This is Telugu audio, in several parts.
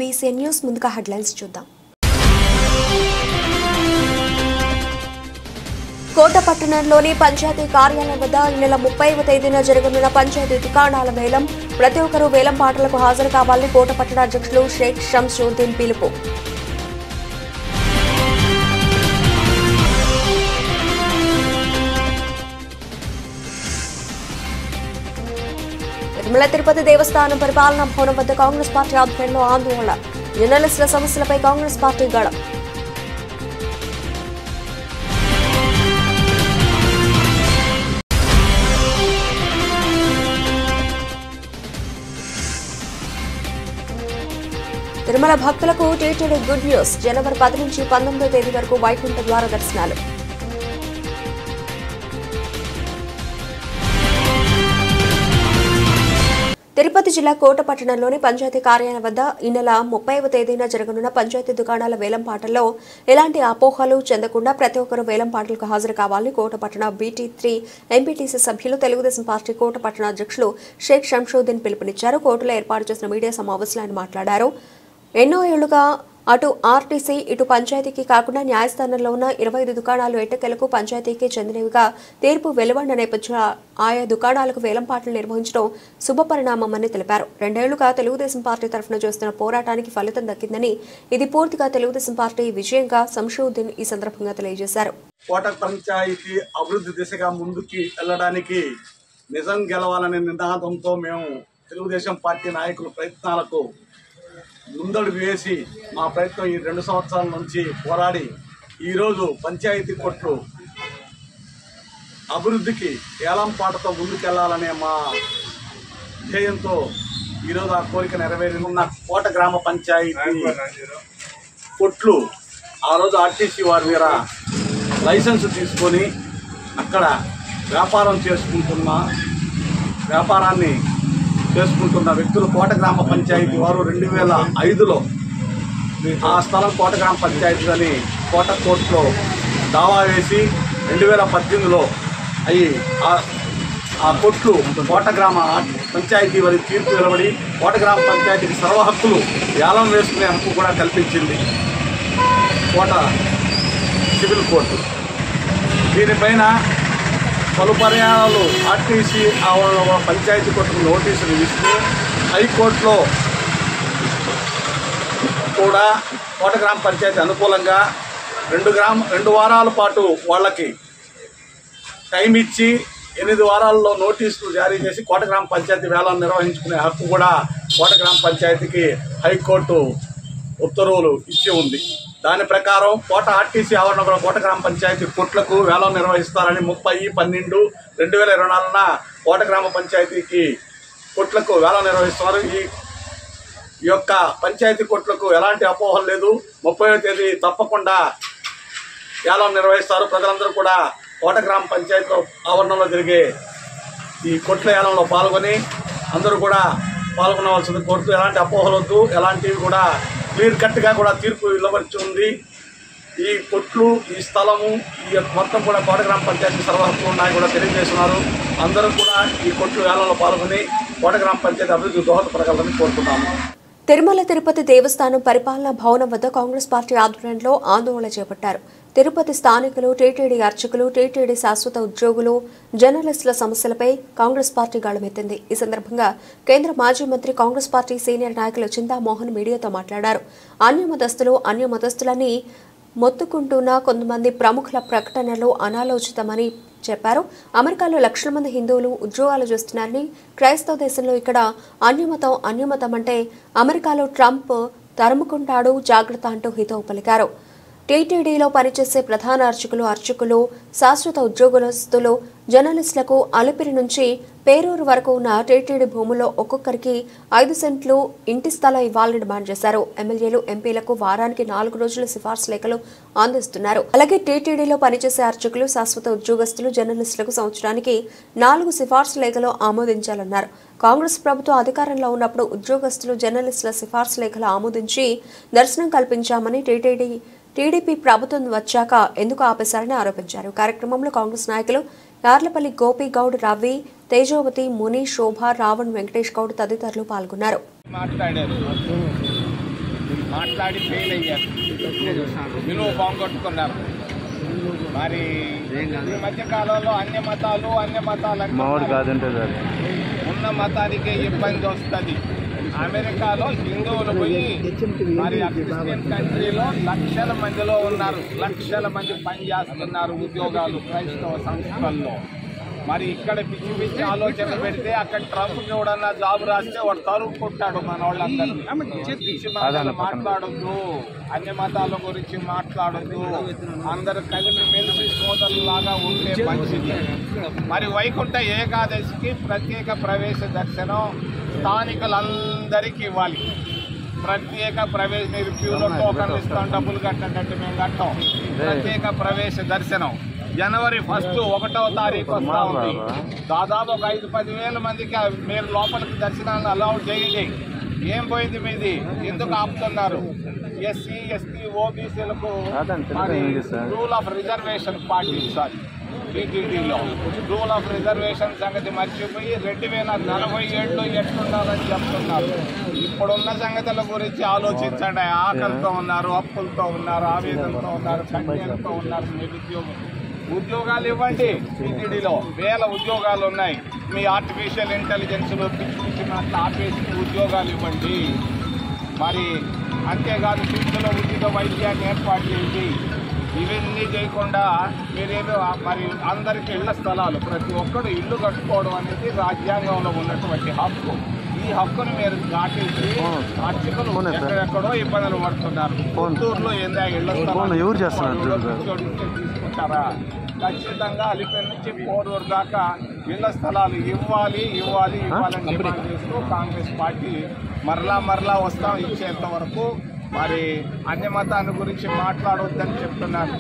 BCN న్యూస్ ముందుగా హెడ్లైన్స్ చూద్దాం. కోట పట్టణంలోని పంచాయతీ కార్యాలయం వద్ద ఈ నెల 30వ తేదీన జరగనున్న పంచాయతీ దుకాణాల వేలం, ప్రతి ఒక్కరూ వేలం పాటలకు హాజరు కావాలని కోట పట్టణ అధ్యక్షులు షేక్ షంషుద్దీన్ పిలుపు. తిరుమల తిరుపతి దేవస్థానం పరిపాలనా భవనం వద్ద కాంగ్రెస్ పార్టీ ఆధ్వర్యంలో ఆందోళన, జర్నలిస్టుల సమస్యలపై కాంగ్రెస్ పార్టీ గళం. తిరుమల భక్తులకు టీటీడీ గుడ్ న్యూస్, జనవరి 10 నుంచి 19వ తేదీ వరకు వైకుంఠ ద్వార దర్శనాలు. తిరుపతి జిల్లా కోట పట్టణంలోని పంచాయతీ కార్యాలయం వద్ద ఈ నెల 30వ తేదీన జరగనున్న పంచాయతీ దుకాణాల వేలం పాటల్లో ఎలాంటి అపోహలు చెందకుండా ప్రతి ఒక్కరూ వేలం పాటలకు హాజరు కావాలని కోట పట్టణ BT3 ఎంపీటీసీ సభ్యులు తెలుగుదేశం పార్టీ కోట పట్టణ అధ్యక్షులు షేక్ షంషుద్దీన్ పిలుపునిచ్చారు. కోటలో ఏర్పాటు చేసిన మీడియా సమావేశంలో ఆయన మాట్లాడారు. ఎన్నో ఏళ్లుగా అటు ఆర్టీసీ ఇటు పంచాయతీకి కాకుండా న్యాయస్థానంలో ఉన్న 25 దుకాణాలు ఎట్టకేలకు పంచాయతీకి చెందినవిగా తీర్పు వెలువడిన నేపథ్యంలో ఆయా దుకాణాలకు వేలంపాటలు నిర్వహించడం శుభపరిణామమని తెలిపారు. 2 ఏళ్లుగా తెలుగుదేశం పార్టీ తరఫున చేస్తున్న పోరాటానికి ఫలితం దక్కిందని, ఇది పూర్తిగా తెలుగుదేశం పార్టీ విజయంగా షంషుద్దీన్ ఈ సందర్భంగా తెలియజేశారు. కోట పంచాయతీ అభివృద్ధి దిశగా ముందుకి వెళ్ళడానికి నిజం గెలవాలనే నినాదంతో మేము తెలుగుదేశం పార్టీ నాయకుల ప్రయత్నాలకు ముందడుగు వేసి మా ప్రయత్నం ఈ 2 సంవత్సరాల నుంచి పోరాడి ఈరోజు పంచాయతీ కొట్లు అభివృద్ధికి ఏలంపాటతో ముందుకెళ్లాలనే మా ధ్యేయంతో ఈరోజు ఆ కోరిక నెరవేరిన కోట గ్రామ పంచాయతీ కొట్లు ఆ రోజు ఆర్టీసీ వారి మీద లైసెన్స్ తీసుకొని అక్కడ వ్యాపారాన్ని చేసుకుంటున్న వ్యక్తులు కోట గ్రామ పంచాయతీ వారు 2005లో ఆ స్థలం కోట గ్రామ పంచాయతీ అని కోట కోర్టులో దావా వేసి 2018లో అవి ఆ కొట్లు కోట గ్రామ పంచాయతీ వారి తీర్పు వెలువడి కోట గ్రామ పంచాయతీకి సర్వ హక్కులు ఏలం వేసుకునే హక్కు కూడా కల్పించింది కోట సివిల్ కోర్టు. దీనిపైన పలు పర్యాయాలు ఆర్టీసీ పంచాయతీ కోర్టుకు నోటీసులు ఇస్తూ హైకోర్టులో కూడా కోట గ్రామ పంచాయతీ అనుకూలంగా 2 వారాల పాటు వాళ్ళకి టైం ఇచ్చి 8 వారాల్లో నోటీసులు జారీ చేసి కోట గ్రామ పంచాయతీ వేలం నిర్వహించుకునే హక్కు కూడా కోట గ్రామ పంచాయతీకి హైకోర్టు ఉత్తర్వులు ఇచ్చి ఉంది. దాని ప్రకారం కోట ఆర్టీసీ ఆవరణలో కోట గ్రామ పంచాయతీ కొట్లకు వేలం నిర్వహిస్తారని 30/12/2024న కోట గ్రామ పంచాయతీకి కొట్లకు వేలం నిర్వహిస్తున్నారు. ఈ యొక్క పంచాయతీ కొట్లకు ఎలాంటి అపోహలు లేదు. 30వ తేదీ తప్పకుండా వేలం నిర్వహిస్తారు. ప్రజలందరూ కూడా కోట గ్రామ పంచాయతీ ఆవరణలో జరిగే ఈ కొట్ల వేలంలో పాల్గొని అందరూ కూడా పాల్గొనవలసింది కోరుతూ, ఎలాంటి అపోహలు వద్దు, ఎలాంటివి కూడా క్లియర్ కట్గా కూడా తీర్పు వెలువరించి ఉంది. ఈ కొట్లు, ఈ స్థలము, ఈ మొత్తం కూడా కోట గ్రామ పంచాయతీ సర్వ హక్కులు ఉన్నాయి కూడా తెలియజేస్తున్నారు. అందరూ కూడా ఈ కొట్లు వేలంలో పాల్గొని కోట గ్రామ పంచాయతీ అభివృద్ధి దోహదపడగలరని కోరుతున్నాము. తిరుమల తిరుపతి దేవస్థానం పరిపాలనా భవనం వద్ద కాంగ్రెస్ పార్టీ ఆధ్వర్యంలో ఆందోళన చేపట్టారు. తిరుపతి స్థానికులు, టీటీడీ అర్చకులు, టీటీడీ శాశ్వత ఉద్యోగులు, జర్నలిస్టుల సమస్యలపై కాంగ్రెస్ పార్టీ గళమెత్తింది. ఈ సందర్భంగా కేంద్ర మాజీ మంత్రి, కాంగ్రెస్ పార్టీ సీనియర్ నాయకులు చింతామోహన్ మీడియాతో మాట్లాడారు. అన్యమతస్థులని మొత్తుకుంటున్న కొంతమంది ప్రముఖుల ప్రకటనలు అనాలోచితమని చెప్పారు. అమెరికాలో లక్షల మంది హిందువులు ఉద్యోగాలు చేస్తున్నారని, క్రైస్తవ దేశంలో ఇక్కడ అన్యమతం అంటే అమెరికాలో ట్రంప్ తరుముకుంటాడు, జాగ్రత్త అంటూ హితవు పలికారు. టీటీడీలో పనిచేసే ప్రధాన అర్చకులు, శాశ్వత ఉద్యోగస్తులు, జర్నలిస్టులకు అలిపిరి నుంచి పేరూరు వరకు ఉన్న టీటీడీ భూముల్లో ఒక్కొక్కరికి 5 సెంట్లు ఇంటి స్థలం ఇవ్వాలని డిమాండ్ చేశారు. ఎమ్మెల్యేలు, ఎంపీలకు వారానికి 4 రోజుల సిఫార్సు లేఖలు అందిస్తున్నారు. అలాగే టీటీడీలో పనిచేసే అర్చకులు, శాశ్వత ఉద్యోగస్తులు, జర్నలిస్టులకు సంవత్సరానికి 4 సిఫార్సు లేఖలు ఆమోదించాలన్నారు. కాంగ్రెస్ ప్రభుత్వం అధికారంలో ఉన్నప్పుడు ఉద్యోగస్తులు, జర్నలిస్టుల సిఫార్సు లేఖలు ఆమోదించి దర్శనం కల్పించామని, టీడీపీ ప్రభుత్వం వచ్చాక ఎందుకు ఆపేశారని ఆరోపించారు. కార్యక్రమంలో కాంగ్రెస్ నాయకులు యార్లపల్లి గోపి గౌడ్, రవి, తేజోవతి, ముని, శోభ, రావణ్, వెంకటేష్ గౌడ్ తదితరులు పాల్గొన్నారు. మాట్లాడి ఫెయిల్ అయ్యారు, విలువ పోగొట్టుకున్నారు. మరి ఈ మధ్య కాలంలో అన్య మతాలు ఉన్న మతానికే ఇబ్బంది వస్తుంది. అమెరికాలో హిందువులు పోయి మరి ఆ క్రిస్టియన్ కంట్రీలో లక్షల మందిలో ఉన్నారు, లక్షల మంది పనిచేస్తున్నారు ఉద్యోగాలు క్రైస్తవ సంస్థల్లో. మరి ఇక్కడ పిచ్చి పిచ్చి ఆలోచన పెడితే అక్కడ ట్రంప్ ఎవడన్నా జాబ్ రాస్తే వాడు తరుపుకుంటాడు మన వాళ్ళందరినీ. పిచ్చి మాటలు మాట్లాడొద్దు, అన్య మతాల గురించి మాట్లాడొద్దు, అందరు కలిసి మెలిసి సోదరులాగా ఉంటే మంచిది. మరి వైకుంఠ ఏకాదశికి ప్రత్యేక ప్రవేశ దర్శనం స్థానికులందరికీ ఇవ్వాలి. ప్రత్యేక ప్రవేశ మీరు క్యూలో టోకన్లు ఇస్తాం, డబ్బులు కట్టంటే మేము కట్టాం. ప్రత్యేక ప్రవేశ దర్శనం జనవరి 1వ తారీఖు వస్తూ ఉంది. దాదాపు ఒక 5-10 వేల మందికి మీరు లోపలికి దర్శనాలను అలౌడ్ చేయండి. ఏం పోయింది మీది, ఎందుకు ఆపుతున్నారు? ఎస్సీ ఎస్టీ ఓబీసీలకు రూల్ ఆఫ్ రిజర్వేషన్ పాటించాలి. టీటీడీలో రూల్ ఆఫ్ రిజర్వేషన్ సంగతి మర్చిపోయి 2047 ఎట్లుండాలని చెప్తున్నారు. ఇప్పుడున్న సంగతుల గురించి ఆలోచించండి. ఆకలితో ఉన్నారు, అప్పులతో ఉన్నారు, ఆవేదనతో ఉన్నారు, కన్యలతో ఉన్నారు. ఉద్యోగాలు ఇవ్వండి. టీటీడీలో వేల ఉద్యోగాలు ఉన్నాయి. మీ ఆర్టిఫిషియల్ ఇంటెలిజెన్స్లో పిచ్చి పిచ్చి మాటలు ఆపేసి ఉద్యోగాలు ఇవ్వండి. మరి అంతేకాదు శిక్షలో ఉచిత వైద్యాన్ని ఏర్పాటు చేయండి. ఇవన్నీ చేయకుండా మీరేమో మరి అందరికీ ఇళ్ల స్థలాలు, ప్రతి ఒక్కరు ఇల్లు కట్టుకోవడం అనేది రాజ్యాంగంలో ఉన్నటువంటి హక్కు. ఈ హక్కును మీరు దాటేసి అర్చకులు ఎక్కడెక్కడో ఇబ్బందులు పడుతున్నారు. పుత్తూరులో ఏందా ఇళ్ల స్థలాలు తీసుకుంటారా? ఖచ్చితంగా అలిపేరు నుంచి పోరూరు దాకా ఇళ్ల స్థలాలు ఇవ్వాలని డిమాండ్ చేస్తూ కాంగ్రెస్ పార్టీ మరలా వస్తాం. ఇచ్చేంత వరకు మరి అన్య మతాన్ని గురించి మాట్లాడవద్దని చెప్తున్నారు.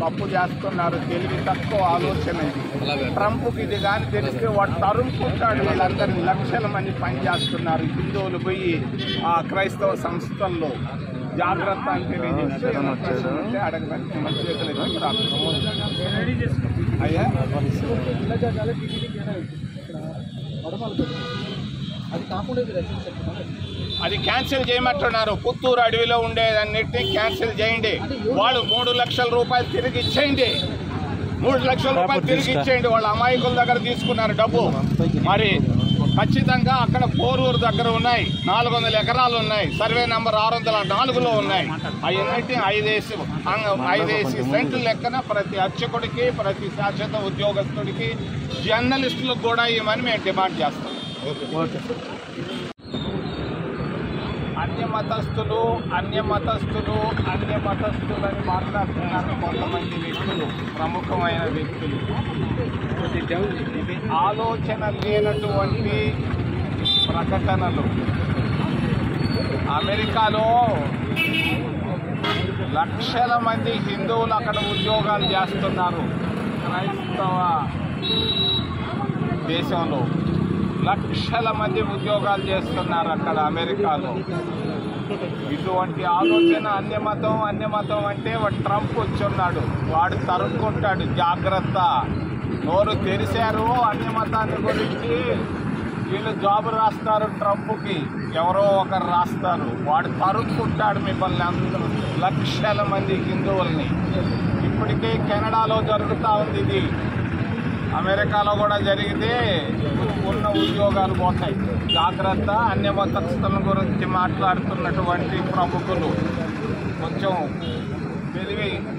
తప్పు చేస్తున్నారు, తెలివి తక్కువ ఆలోచన ఇది. ట్రంప్కి ఇది కానీ తెలిస్తే వాడు తరుముకుంటాడు. వీళ్ళందరినీ లక్షల మంది పనిచేస్తున్నారు హిందువులు పోయి ఆ క్రైస్తవ సంస్థల్లో. జాగ్రత్త అంటే అడగడానికి మన చేతులు అయ్యా అది క్యాన్సిల్ చేయమంటున్నారు. పుత్తూరు అడవిలో ఉండేదన్నిటినీ క్యాన్సిల్ చేయండి. వాళ్ళు 3 లక్షల రూపాయలు తిరిగి ఇచ్చేయండి. 3 లక్షల రూపాయలు తిరిగి ఇచ్చేయండి. వాళ్ళ అమాయకుల దగ్గర తీసుకున్నారు డబ్బు. మరి ఖచ్చితంగా అక్కడ పోరూరు దగ్గర ఉన్నాయి 400 ఎకరాలు ఉన్నాయి. సర్వే నంబర్ 604లో ఉన్నాయి. అవన్నిటి 5 సెంట్లు లెక్కన ప్రతి అర్చకుడికి, ప్రతి శాశ్వత ఉద్యోగస్తుడికి, జర్నలిస్టులకు కూడా ఇవన్నీ మేము డిమాండ్ చేస్తాం. అన్య మతస్థులు అని మాట్లాడుతున్నారు కొంతమంది వ్యక్తులు, ప్రముఖమైన వ్యక్తులు. ఆలోచన లేనటువంటి ప్రకటనలు. అమెరికాలో లక్షల మంది హిందువులు అక్కడ ఉద్యోగాలు చేస్తున్నారు. క్రైస్తవ దేశంలో లక్షల మంది ఉద్యోగాలు చేస్తున్నారు అక్కడ అమెరికాలో. ఇటువంటి ఆలోచన అన్యమతం అంటే వాడు ట్రంప్ వచ్చున్నాడు, వాడు తరుముకుంటాడు. జాగ్రత్త. నోరు తెరిశారు అన్యమతాన్ని గురించి. వీళ్ళు జాబ్ రాస్తారు ట్రంప్కి, ఎవరో ఒకరు రాస్తారు. వాడు తరుముకుంటాడు మిమ్మల్ని అందరూ, లక్షల మంది హిందువుల్ని. ఇప్పటికే కెనడాలో జరుగుతూ ఉంది ఇది. అమెరికాలో కూడా జరిగితే ఉన్న ఉద్యోగాలు పోతాయి. జాగ్రత్త. అన్యమతస్థుల గురించి మాట్లాడుతున్నటువంటి ప్రముఖులు కొంచెం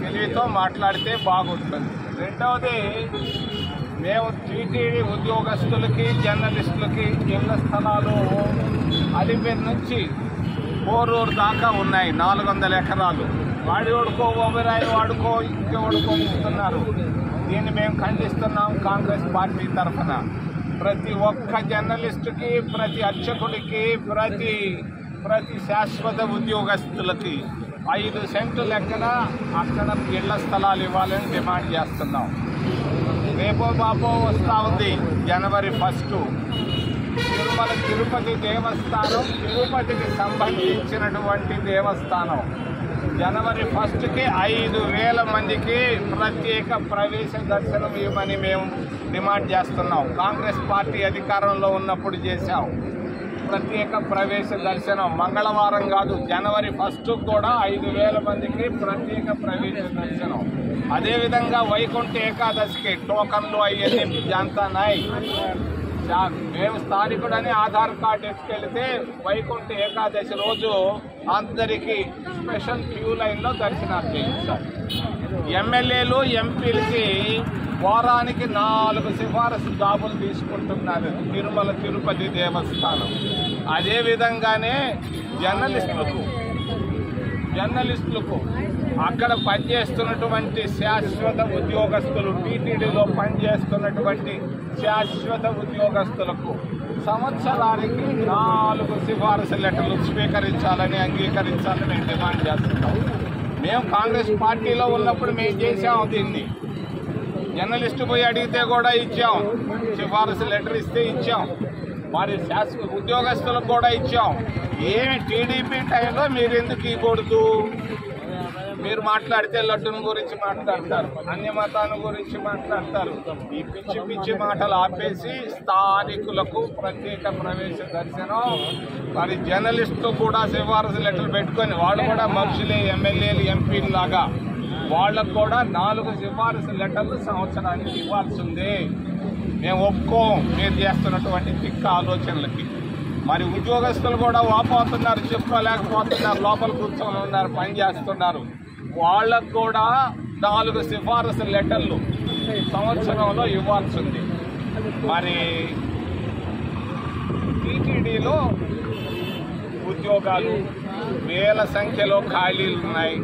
తెలివితో మాట్లాడితే బాగుంటుంది. రెండవది, మేము టీటీడీ ఉద్యోగస్తులకి, జర్నలిస్టులకి ఇళ్ల స్థలాలు అలిపేరు నుంచి పోరూరు దాకా ఉన్నాయి 400 ఎకరాలు. వాడుకో ఓబెరాయి వాడుకో ఇంకెవడుకో ఇస్తున్నారు. దీన్ని మేము ఖండిస్తున్నాం కాంగ్రెస్ పార్టీ తరఫున. ప్రతి ఒక్క జర్నలిస్టుకి, ప్రతి అర్చకుడికి, ప్రతి శాశ్వత ఉద్యోగస్తులకి 5 సెంట్లు లెక్కన అక్కడ ఇళ్ల స్థలాలు ఇవ్వాలని డిమాండ్ చేస్తున్నాం. రేపో బాపో వస్తూ ఉంది జనవరి 1. తిరుపతి దేవస్థానం, తిరుపతికి సంబంధించినటువంటి దేవస్థానం. జనవరి 1కి 5,000 మందికి ప్రత్యేక ప్రవేశ దర్శనం ఇవ్వమని మేము డిమాండ్ చేస్తున్నాం. కాంగ్రెస్ పార్టీ అధికారంలో ఉన్నప్పుడు చేశాం. ప్రత్యేక ప్రవేశ దర్శనం మంగళవారం కాదు, జనవరి 1 కూడా 5,000 మందికి ప్రత్యేక ప్రవేశ దర్శనం. అదేవిధంగా వైకుంఠ ఏకాదశికి టోకన్లు అయ్యేది జాంతానాయ్. మేము స్థానికుడని ఆధార్ కార్డు ఎత్తుకెళ్తే వైకుంఠ ఏకాదశి రోజు అందరికీ స్పెషల్ క్యూ లైన్లో దర్శనాలు చేయిస్తారు. ఎమ్మెల్యేలు ఎంపీలకి వారానికి 4 సిఫారసు జాబులు తీసుకుంటున్నారు తిరుమల తిరుపతి దేవస్థానం. అదేవిధంగానే జర్నలిస్టులకు అక్కడ పనిచేస్తున్నటువంటి శాశ్వత ఉద్యోగస్తులు, టీటీడీలో పనిచేస్తున్నటువంటి శాశ్వత ఉద్యోగస్తులకు సంవత్సరానికి 4 సిఫారసు లెటర్లు స్వీకరించాలని, అంగీకరించాలని మేము డిమాండ్ చేస్తున్నాం. మేము కాంగ్రెస్ పార్టీలో ఉన్నప్పుడు మేము చేసాము దీన్ని. జర్నలిస్టు పోయి అడిగితే కూడా ఇచ్చాం, సిఫారసు లెటర్ ఇస్తే ఇచ్చాం, మరి శాశ్వత ఉద్యోగస్తులకు కూడా ఇచ్చాం. ఏమి టీడీపీ టైంలో మీరు ఎందుకు ఇవ్వకూడదు? మీరు మాట్లాడితే లడ్డును గురించి మాట్లాడతారు, అన్య మతాన్ని గురించి మాట్లాడతారు. ఈ పిచ్చి పిచ్చి మాటలు ఆపేసి స్థానికులకు ప్రత్యేక ప్రవేశ దర్శనం, మరి జర్నలిస్టులు కూడా సిఫారసు లెటర్లు పెట్టుకొని వాళ్ళు కూడా మనుషులే, ఎమ్మెల్యేలు ఎంపీలు లాగా వాళ్ళకు కూడా 4 సిఫారసు లెటర్లు సంవత్సరానికి ఇవ్వాల్సిందే. మేము ఒప్పుకోం మీరు చేస్తున్నటువంటి తిక్క ఆలోచనలకి. మరి ఉద్యోగస్తులు కూడా వాపోతున్నారు, చెప్పుకోలేకపోతున్నారు, లోపల కూర్చొని ఉన్నారు, పని చేస్తున్నారు. వాళ్ళకు కూడా 4 సిఫారసు లెటర్లు సంవత్సరంలో ఇవ్వాల్సింది. మరి టీటీడీలో ఉద్యోగాలు వేల సంఖ్యలో ఖాళీలు ఉన్నాయి.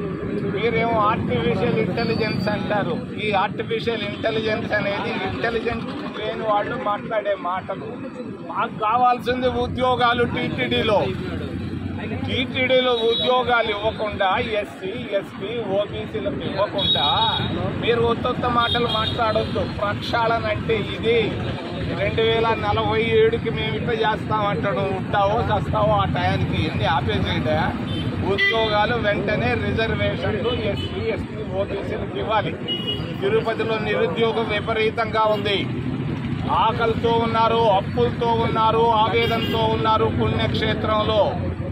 మీరేమో ఆర్టిఫిషియల్ ఇంటెలిజెన్స్ అంటారు. ఈ ఆర్టిఫిషియల్ ఇంటెలిజెన్స్ అనేది ఇంటెలిజెన్స్ లేని వాళ్ళు మాట్లాడే మాటలు. మాకు కావాల్సింది ఉద్యోగాలు. టీటీడీలో ఉద్యోగాలు ఇవ్వకుండా ఎస్సీ, ఎస్టీ, ఓబీసీలకు ఇవ్వకుండా మీరు ఒత్తొత్త మాటలు మాట్లాడొద్దు. ప్రక్షాళన అంటే ఇది. 2047కి మేము ఇట్లా చేస్తామంటాడు. ఉంటావో చస్తావో ఆ టయానికి ఎన్ని ఆపేసేదా? ఉద్యోగాలు వెంటనే రిజర్వేషన్లు ఎస్సీ, ఎస్టీ, ఓబీసీలకు ఇవ్వాలి. తిరుపతిలో నిరుద్యోగం విపరీతంగా ఉంది. ఆకలితో ఉన్నారు, అప్పులతో ఉన్నారు, ఆవేదనతో ఉన్నారు. పుణ్యక్షేత్రంలో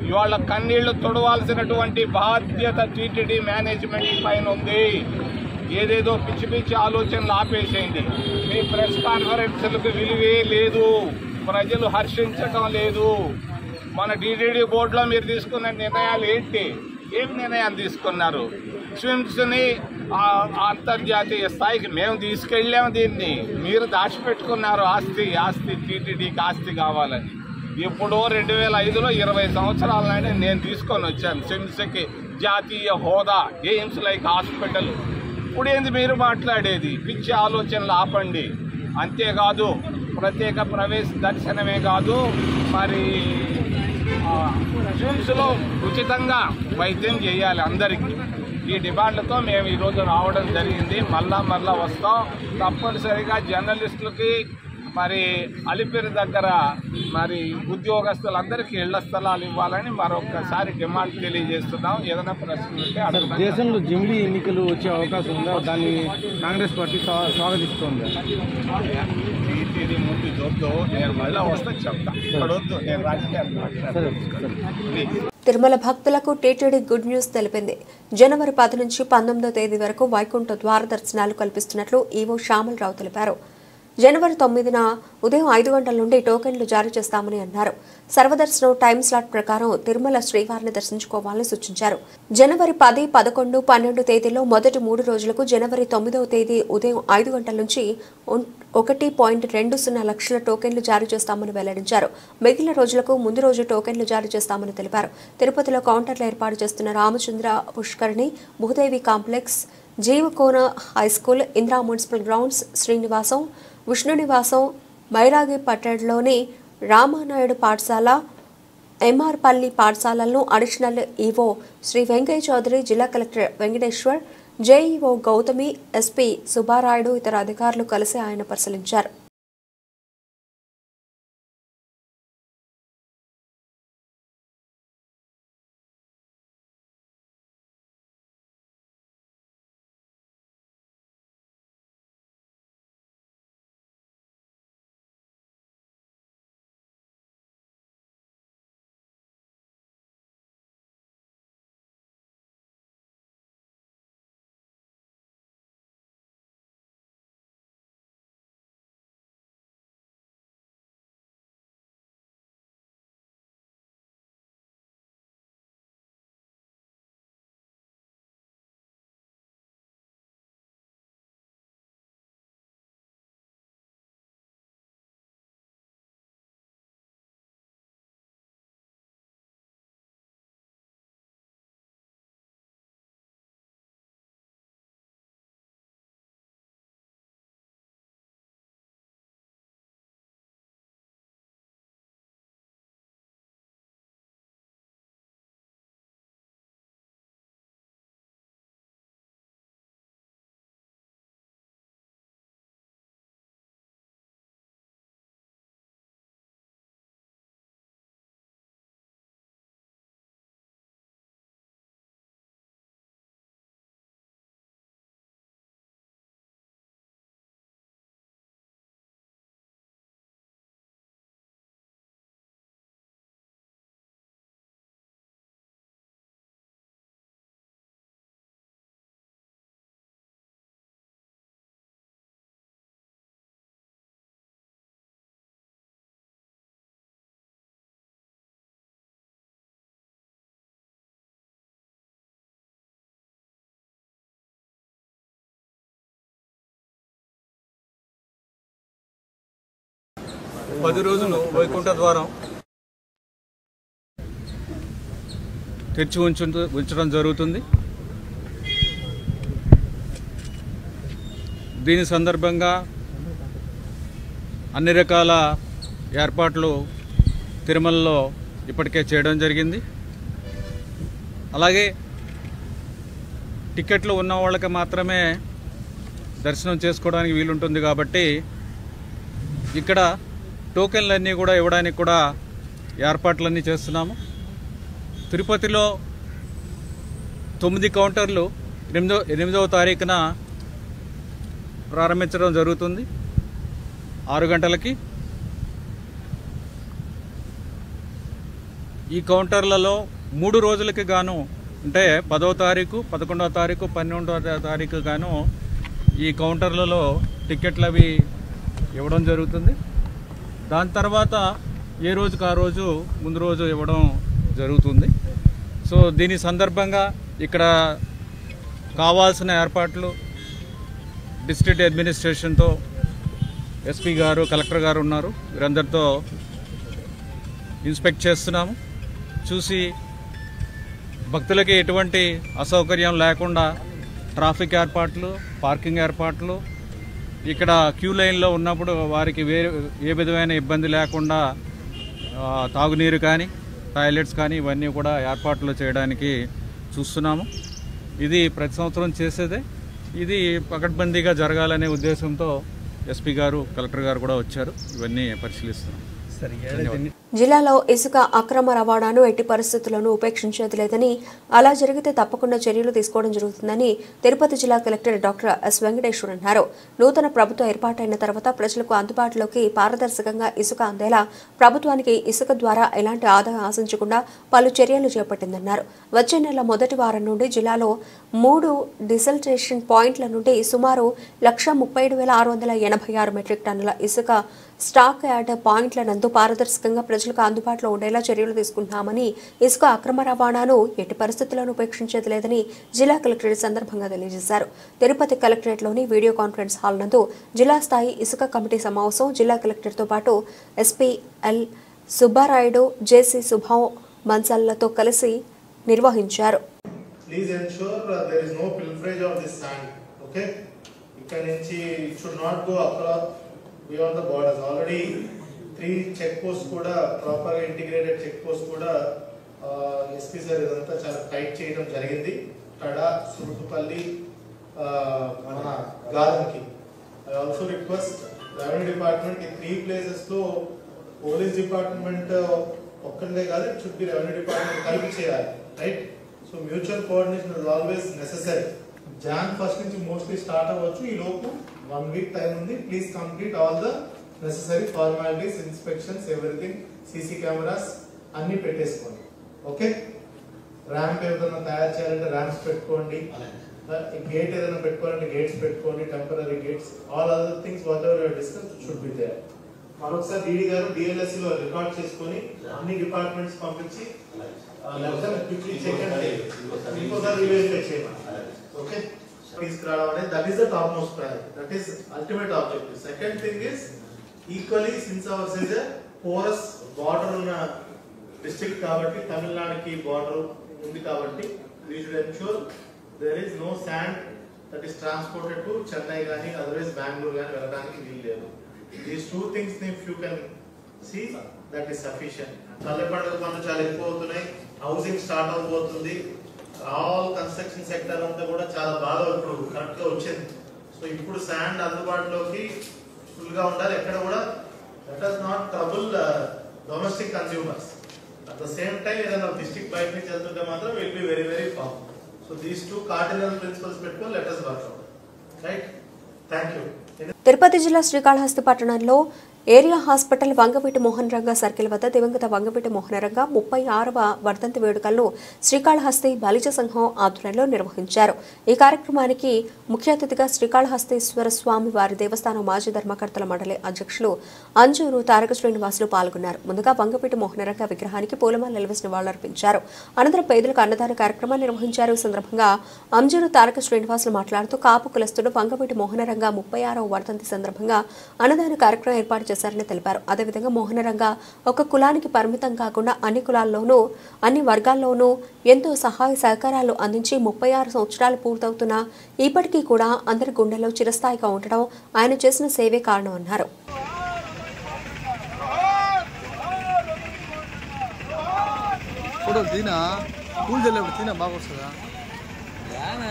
ఇవాళ కన్నీళ్లు తొడవాల్సినటువంటి బాధ్యత టీటీడీ మేనేజ్మెంట్ పైన ఉంది. ఏదేదో పిచ్చి పిచ్చి ఆలోచనలు ఆపేసేయండి. మీ ప్రెస్ కాన్ఫరెన్స్లకు విలువే లేదు, ప్రజలు హర్షించటం లేదు. మన టీటీడీ బోర్డులో మీరు తీసుకున్న నిర్ణయాలు ఏంటి? ఏం నిర్ణయాలు తీసుకున్నారు? స్విమ్స్ని అంతర్జాతీయ స్థాయికి మేము తీసుకెళ్ళాము. దీన్ని మీరు దాచిపెట్టుకున్నారు. ఆస్తి టీటీడీకి ఆస్తి కావాలని. ఇప్పుడు 2005లో 20 సంవత్సరాల నాడే నేను తీసుకొని వచ్చాను స్విమ్స్కి జాతీయ హోదా, ఎయిమ్స్ లైక్ హాస్పిటల్. ఇప్పుడు ఏంది మీరు మాట్లాడేది? పిచ్చి ఆలోచనలు ఆపండి. అంతేకాదు ప్రత్యేక ప్రవేశ దర్శనమే కాదు, మరి స్విమ్స్లో ఉచితంగా వైద్యం చేయాలి అందరికీ. ఈ డిమాండ్లతో మేము ఈరోజు రావడం జరిగింది. మళ్ళా వస్తాం. తప్పనిసరిగా జర్నలిస్టులకి, మరి అలిపిరి దగ్గర మరి ఉద్యోగస్తులందరికీ ఇళ్ల స్థలాలు ఇవ్వాలని మరొకసారి డిమాండ్ తెలియజేస్తున్నాం. ఏదైనా ప్రశ్నలు ఉంటే అడగండి. దేశంలో జమిలీ ఎన్నికలు వచ్చే అవకాశం ఉందా? దాన్ని కాంగ్రెస్ పార్టీ స్వాగతిస్తోంది. టీటీడీ ముందు చూద్దు, నేను మళ్ళీ వస్తే చెప్తా. ఇక్కడ వద్దు, నేను రాజకీయాలు మాట్లాడతాను. తిరుమల భక్తులకు టీటీడీ గుడ్ న్యూస్ తెలిపింది. జనవరి 10 నుంచి 19వ తేదీ వరకు వైకుంఠ ద్వార దర్శనాలు కల్పిస్తున్నట్లు ఈవో శ్యామలరావు తెలిపారు. జనవరి 9న ఉదయం 5 గంటల నుండి టోకెన్లు జారీ చేస్తామని అన్నారు. సర్వదర్శనం టైం స్లాట్ ప్రకారం తిరుమల శ్రీవారిని దర్శించుకోవాలని సూచించారు. జనవరి 10, 11, 12 తేదీల్లో మొదటి 3 రోజులకు, జనవరి 9వ తేదీ ఉదయం 5 గంటల నుంచి 1.20 లక్షల టోకెన్లు జారీ చేస్తామని వెల్లడించారు. మిగిలిన రోజులకు ముందు రోజు టోకెన్లు జారీ చేస్తామని తెలిపారు. తిరుపతిలో కౌంటర్లు ఏర్పాటు చేస్తున్న Ramachandra Pushkarini, Bhudevi complex, Jeevakona high school, Indira municipal grounds, Srinivasam, Vishnunivasam, మైరాగి పట్టణంలోని రామానాయుడు పాఠశాల, ఎంఆర్పల్లి పాఠశాలలను అడిషనల్ ఈవో శ్రీ వెంకయ్య చౌదరి, జిల్లా collector Venkateshwar, JEO Gautami, SP Subbarayudu ఇతర అధికారులు కలిసి ఆయన పరిశీలించారు. 10 రోజులు వైకుంఠ ద్వారం తెరిచి ఉంచడం జరుగుతుంది. దీని సందర్భంగా అన్ని రకాల ఏర్పాట్లు తిరుమలలో ఇప్పటికే చేయడం జరిగింది. అలాగే టికెట్లు ఉన్న వాళ్ళకి మాత్రమే దర్శనం చేసుకోవడానికి వీలుంటుంది కాబట్టి ఇక్కడ టోకెన్లన్నీ కూడా ఇవ్వడానికి కూడా ఏర్పాట్లన్నీ చేస్తున్నాము. తిరుపతిలో 9 కౌంటర్లు 8వ తారీఖున ప్రారంభించడం జరుగుతుంది 6 గంటలకి. ఈ కౌంటర్లలో 3 రోజులకి గాను అంటే 10వ తారీఖు, 11వ తారీఖు, 12వ తారీఖు గాను ఈ కౌంటర్లలో టికెట్లు అవి ఇవ్వడం జరుగుతుంది. దాని తర్వాత ఏ రోజుకు ఆ రోజు ముందు రోజు ఇవ్వడం జరుగుతుంది. సో దీని సందర్భంగా ఇక్కడ కావాల్సిన ఏర్పాట్లు డిస్ట్రిక్ట్ అడ్మినిస్ట్రేషన్తో ఎస్పీ గారు, కలెక్టర్ గారు ఉన్నారు. వీరందరితో ఇన్స్పెక్ట్ చేస్తున్నాము. చూసి భక్తులకి ఎటువంటి అసౌకర్యం లేకుండా ట్రాఫిక్ ఏర్పాట్లు, పార్కింగ్ ఏర్పాట్లు, ఇక్కడ క్యూ లైన్లో ఉన్నప్పుడు వారికి ఏ విధమైన ఇబ్బంది లేకుండా తాగునీరు కానీ, టాయిలెట్స్ కానీ ఇవన్నీ కూడా ఏర్పాట్లు చేయడానికి చూస్తున్నాము. ఇది ప్రతి సంవత్సరం చేసేదే. ఇది పకడ్బందీగా జరగాలనే ఉద్దేశంతో ఎస్పీ గారు, కలెక్టర్ గారు కూడా వచ్చారు. ఇవన్నీ పరిశీలిస్తున్నాం. జిల్లాలో ఇసుక అక్రమ రవాణాను ఎట్టి పరిస్థితుల్లోనూ ఉపేక్షించేది లేదని, అలా జరిగితే తప్పకుండా చర్యలు తీసుకోవడం జరుగుతుందని తిరుపతి జిల్లా కలెక్టర్ డాక్టర్ ఎస్ వెంకటేశ్వర్ అన్నారు. నూతన ప్రభుత్వం ఏర్పాటైన తర్వాత ప్రజలకు అందుబాటులోకి పారదర్శకంగా ఇసుక అందేలా ప్రభుత్వానికి ఇసుక ద్వారా ఎలాంటి ఆదాయం ఆశించకుండా పలు చర్యలు చేపట్టిందన్నారు. వచ్చే నెల మొదటి వారం నుండి జిల్లాలో 3 డిసల్టేషన్ పాయింట్ల నుండి సుమారు 137,686 మెట్రిక్ టన్నుల ఇసుక స్టాక్ యార్డ్ పాయింట్ల నందు పారదర్శకంగా ప్రజలకు అందుబాటులో ఉండేలా చర్యలు తీసుకుంటున్నామని, ఇసుక అక్రమ రవాణాను ఎట్టి పరిస్థితుల్లోనూ ఉపేక్షించేది లేదని జిల్లా కలెక్టర్ సందర్భంగా తెలియజేశారు. తిరుపతి కలెక్టరేట్లోని వీడియో కాన్ఫరెన్స్ హాల్ నందు జిల్లా స్థాయి ఇసుక కమిటీ సమావేశం జిల్లా కలెక్టర్తో పాటు ఎస్పీ ఎల్ సుబ్బారాయుడు, జేసీ సుభావ్ మన్సల్లతో కలిసి నిర్వహించారు. Please ensure there is no pilferage of this sand. Okay? ఇక్కడ నుంచి it should not go across beyond the borders. Already 3 check posts కూడా proper integrated check posts కూడా ఎస్పీ సార్ ఇదంతా చాలా టైట్ చేయడం జరిగింది. తడా, సురుకుపల్లి, మన గార్డెన్కి. I also request revenue department ఈ 3 places లో పోలీస్ డిపార్ట్మెంట్ ఒక్కడే కాదు, it should be revenue department కలిపి చేయాలి. Right? So mutual coordination is always necessary. Jan 1st నుంచి మోస్ట్లీ స్టార్ట్ అవ్వచ్చు. ఈ లోపు 1 week టైం ఉంది. Please complete all the necessary formalities, inspections, everything, CC cameras అన్ని పెట్టేసుకోండి. ఓకే? ర్యాంప్ ఏదైనా తయారు చేయాలంటే ర్యాంప్స్ పెట్టుకోండి. గేట్ ఏదైనా పెట్టుకోవాలంటే గేట్స్ పెట్టుకోండి, temporary gates. All other things whatever your discuss should be there. మరొకసారి డీడీ గారు డిఎల్ఎస్సి లో రికార్డ్ చేసుకొని అన్ని డిపార్ట్మెంట్స్ పంపించి ఇంకోసారి రివైజ్ చేయండి. ఓకే? తీసుకురావడం అనేది that is the top most priority. That is ultimate objective. Second thing is equally since ours is a porous border ఉన్న డిస్ట్రిక్ట్ కాబట్టి, తమిళనాడుకి బార్డర్ ఉంది కాబట్టి, we should ensure there is no sand that is transported to Chennai కానీ అదర్వైజ్ బెంగళూరు కానీ వెళ్ళడానికి వీలు లేదు. These 2 things if you can see that is sufficient. పల్లె పండుగ పనులు చాలా ఎక్కువ అవుతున్నాయి. హౌసింగ్ స్టార్ట్ అవబోతుంది. ఆల్ కన్స్ట్రక్షన్ సెక్టర్ అంతా కూడా చాలా బాగా ఇప్పుడు కరెక్ట్ గా వచ్చింది. సో ఇప్పుడు శాండ్ అందుబాటులోకి ఫుల్ గా ఉండాలి. ఎక్కడ కూడా that does not trouble domestic consumers. At the same time ఏదైనా డిస్ట్రిక్ట్ బయట నుంచి వెళ్తుంటే మాత్రం will be very very firm. So these 2 cardinal principles పెట్టుకొని let us work out. Right? Thank you. Tirupati జిల్లా శ్రీకాళహస్తి పట్టణంలో ఏరియా హాస్పిటల్ వంగవీటి మోహన్ రంగ సర్కిల్ వద్ద దివంగత వంగవీటి మోహన రంగ 36వ వర్ధంతి వేడుకలను శ్రీకాళహస్తి బలిజ సంఘం ఆధ్వర్యంలో నిర్వహించారు. ఈ కార్యక్రమానికి ముఖ్య అతిథిగా శ్రీకాళహస్తీశ్వర స్వామి వారి దేవస్థానం మాజీ ధర్మకర్తల మండలి అధ్యక్షులు అంజూరు తారక శ్రీనివాసులు పాల్గొన్నారు. ముందుగా వంగవీటి మోహన రంగ విగ్రహానికి పూలమాలలు వేసి నివాళులర్పించారు. అనంతరం పేదలకు అన్నదాన కార్యక్రమాన్ని నిర్వహించారు. ఈ సందర్భంగా అంజూరు తారక శ్రీనివాసులు మాట్లాడుతూ కాపు కులస్తుడు వంగవీటి మోహన రంగ 36వ వర్ధంతి సందర్భంగా అన్నదాన కార్యక్రమం ఏర్పాటు చేశారని తెలిపారు. అదేవిధంగా మోహనరంగ ఒక కులానికి పరిమితం కాకుండా అన్ని కులాల్లోనూ అన్ని వర్గాల్లోనూ ఎంతో సహాయ సహకారాలు అందించి 36 సంవత్సరాలు పూర్తవుతున్నా ఇప్పటికీ కూడా అందరి గుండెల్లో చిరస్థాయిగా ఉండడం ఆయన చేసిన సేవే కారణమన్నారు.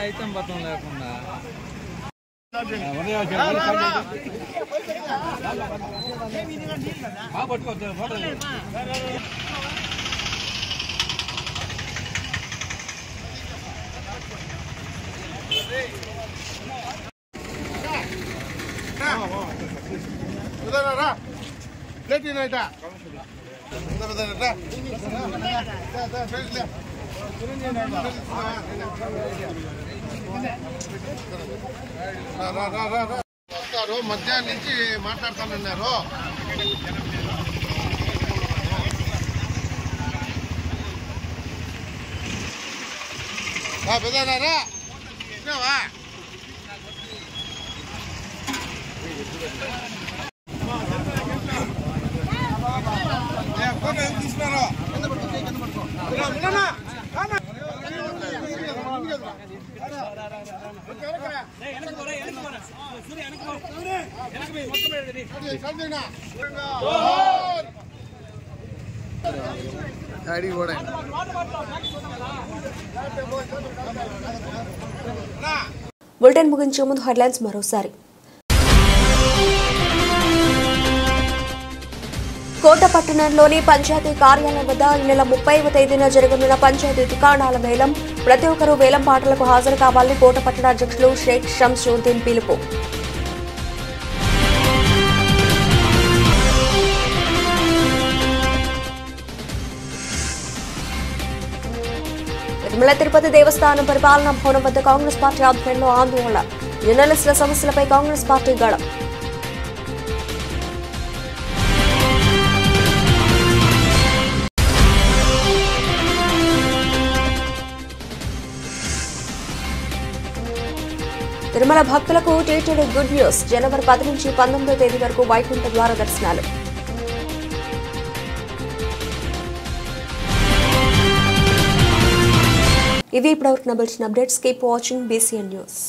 ఐటమ్ బతం లేకుండా మధ్యాహ్నం నుంచి మాట్లాడుతానన్నారు. పెద్దనారా తీసుకున్నారా బులెటిన్ ముగించే ముందు హెడ్లైన్స్ మరోసారి. కోట పట్టణంలోని పంచాయతీ కార్యాలయం వద్ద ఈ నెల 30వ తేదీన జరగనున్న పంచాయతీ దుకాణాల వేలం. ప్రతి ఒక్కరూ వేలం పాటలకు హాజరు కావాలని కోట పట్టణ అధ్యక్షులు షేక్ షంసుద్దీన్ పిలుపు. తిరుమల తిరుపతి దేవస్థానం పరిపాలనా భవనం వద్ద కాంగ్రెస్ పార్టీ ఆధ్వర్యంలో ఆందోళన. జర్నలిస్టుల సమస్యలపై కాంగ్రెస్ పార్టీ గళం. తిరుమల భక్తులకు టీటీడీ గుడ్ న్యూస్. జనవరి 10 నుంచి 19వ తేదీ వరకు వైకుంఠ ద్వార దర్శనాలు. ఇవి ఇప్పటివరకు నబిల్చిన updates. Keep watching BCN news.